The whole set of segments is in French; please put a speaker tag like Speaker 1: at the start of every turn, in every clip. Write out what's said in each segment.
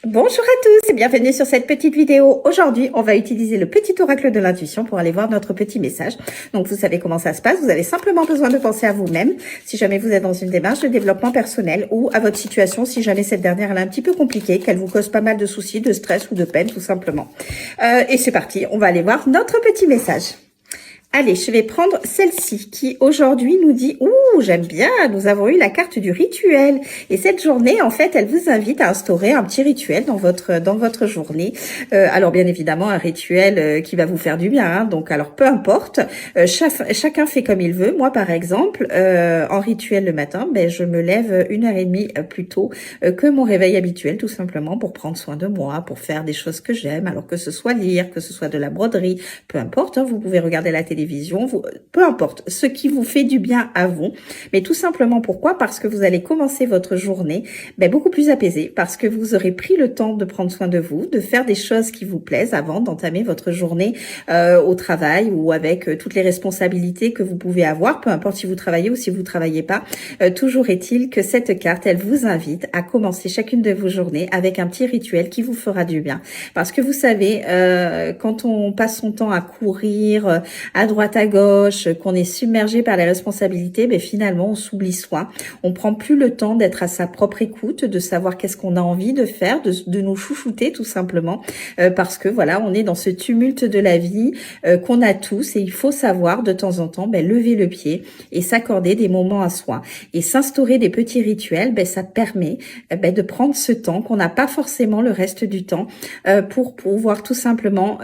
Speaker 1: Bonjour à tous et bienvenue sur cette petite vidéo. Aujourd'hui, on va utiliser le petit oracle de l'intuition pour aller voir notre petit message. Donc, vous savez comment ça se passe. Vous avez simplement besoin de penser à vous-même si jamais vous êtes dans une démarche de développement personnel ou à votre situation si jamais cette dernière elle est un petit peu compliquée, qu'elle vous cause pas mal de soucis, de stress ou de peine tout simplement. Et c'est parti, on va aller voir notre petit message. Allez, je vais prendre celle-ci qui aujourd'hui nous dit « Ouh, j'aime bien, nous avons eu la carte du rituel ». Et cette journée, en fait, elle vous invite à instaurer un petit rituel dans votre journée. Alors, bien évidemment, un rituel qui va vous faire du bien. Hein. Donc, alors, peu importe, chacun fait comme il veut. Moi, par exemple, en rituel le matin, je me lève 1h30 plus tôt que mon réveil habituel, tout simplement, pour prendre soin de moi, pour faire des choses que j'aime. Alors, que ce soit lire, que ce soit de la broderie, peu importe, hein, vous pouvez regarder la télévision, peu importe, ce qui vous fait du bien à vous, mais tout simplement pourquoi? Parce que vous allez commencer votre journée beaucoup plus apaisée, parce que vous aurez pris le temps de prendre soin de vous, de faire des choses qui vous plaisent avant d'entamer votre journée au travail ou avec toutes les responsabilités que vous pouvez avoir, peu importe si vous travaillez ou si vous travaillez pas. Toujours est-il que cette carte, elle vous invite à commencer chacune de vos journées avec un petit rituel qui vous fera du bien. Parce que vous savez, quand on passe son temps à courir, à droite à gauche, qu'on est submergé par les responsabilités, finalement on s'oublie soi. On prend plus le temps d'être à sa propre écoute, de savoir qu'est-ce qu'on a envie de faire, de nous chouchouter tout simplement, parce que voilà, on est dans ce tumulte de la vie qu'on a tous et il faut savoir de temps en temps lever le pied et s'accorder des moments à soi et s'instaurer des petits rituels. Ça permet de prendre ce temps qu'on n'a pas forcément le reste du temps pour pouvoir tout simplement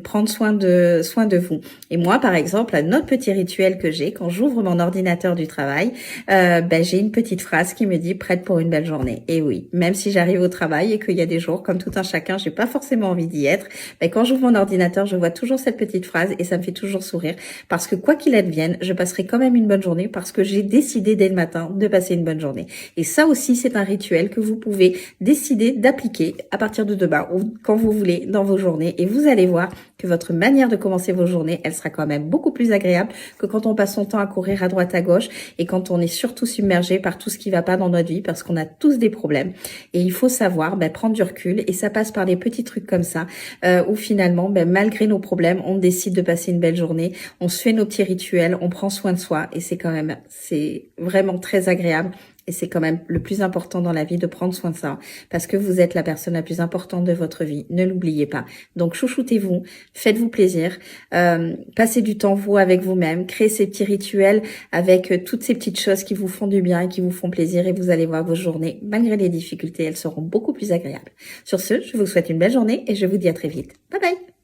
Speaker 1: prendre soin de vous. Et moi, par exemple, un autre petit rituel que j'ai, quand j'ouvre mon ordinateur du travail, j'ai une petite phrase qui me dit « prête pour une belle journée ». Et oui, même si j'arrive au travail et qu'il y a des jours, comme tout un chacun, j'ai pas forcément envie d'y être, quand j'ouvre mon ordinateur, je vois toujours cette petite phrase et ça me fait toujours sourire parce que quoi qu'il advienne, je passerai quand même une bonne journée parce que j'ai décidé dès le matin de passer une bonne journée. Et ça aussi, c'est un rituel que vous pouvez décider d'appliquer à partir de demain ou quand vous voulez dans vos journées et vous allez voir que votre manière de commencer vos journées, elle sera quand même beaucoup plus agréable que quand on passe son temps à courir à droite à gauche et quand on est surtout submergé par tout ce qui va pas dans notre vie parce qu'on a tous des problèmes. Et il faut savoir prendre du recul et ça passe par des petits trucs comme ça où finalement, malgré nos problèmes, on décide de passer une belle journée, on se fait nos petits rituels, on prend soin de soi et c'est vraiment très agréable. Et c'est quand même le plus important dans la vie de prendre soin de ça parce que vous êtes la personne la plus importante de votre vie. Ne l'oubliez pas. Donc, chouchoutez-vous, faites-vous plaisir, passez du temps vous avec vous-même, créez ces petits rituels avec toutes ces petites choses qui vous font du bien et qui vous font plaisir et vous allez voir vos journées, malgré les difficultés, elles seront beaucoup plus agréables. Sur ce, je vous souhaite une belle journée et je vous dis à très vite. Bye bye!